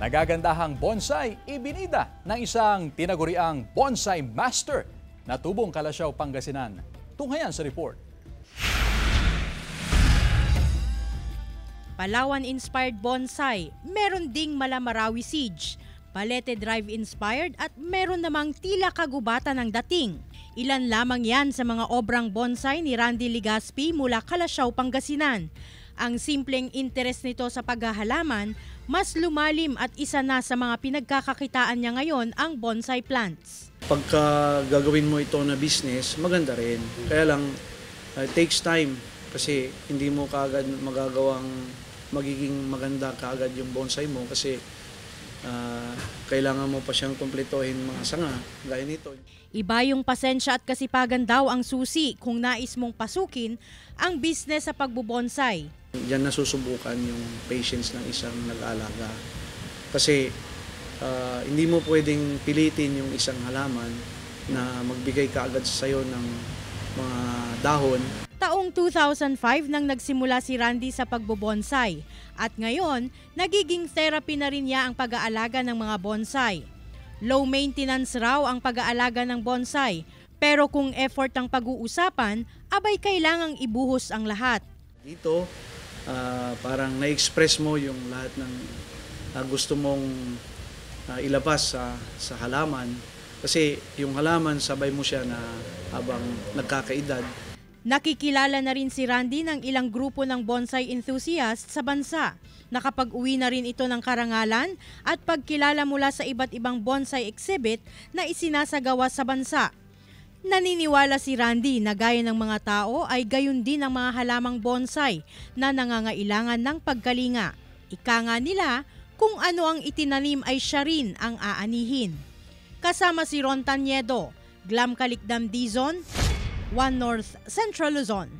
Nagagandahang bonsai ibinida ng isang tinaguriang bonsai master na tubong Kalasyaw, Pangasinan. Tunghayan sa report. Palawan-inspired bonsai, meron ding Malamarawi Siege, Balete Drive-inspired at meron namang tila kagubatan ng dating. Ilan lamang yan sa mga obrang bonsai ni Randy Ligaspi mula Kalasyaw, Pangasinan. Ang simpleng interes nito sa paghahalaman, mas lumalim at isa na sa mga pinagkakakitaan niya ngayon ang bonsai plants. Pagka gagawin mo ito na business, maganda rin. Kaya lang, it takes time kasi hindi mo kaagad magagawang magiging maganda kaagad yung bonsai mo kasi kailangan mo pa siyang kumpletuhin mga sanga gaya nito. Iba yung pasensya at kasipagan daw ang susi kung nais mong pasukin ang business sa pagbubonsai. Diyan nasusubukan yung patience ng isang nag-aalaga. Kasi hindi mo pwedeng pilitin yung isang halaman na magbigay kaagad sa sayo ng mga dahon. Taong 2005 nang nagsimula si Randy sa pagbubonsai at ngayon nagiging therapy na rin niya ang pag-aalaga ng mga bonsai. Low maintenance raw ang pag-aalaga ng bonsai pero kung effort ang pag-uusapan, abay kailangang ibuhos ang lahat. Dito parang na-express mo yung lahat ng gusto mong ilabas sa halaman kasi yung halaman sabay mo siya na habang nagkakaedad. Nakikilala na rin si Randy ng ilang grupo ng bonsai enthusiasts sa bansa. Nakapag-uwi na rin ito ng karangalan at pagkilala mula sa iba't ibang bonsai exhibit na isinasagawa sa bansa. Naniniwala si Randy na gaya ng mga tao ay gayon din ang mga halamang bonsai na nangangailangan ng pagkalinga. Ika nga nila, kung ano ang itinanim ay siya rin ang aanihin. Kasama si Ron Taniedo, Glam Calicdam Dizon, One North Central Luzon.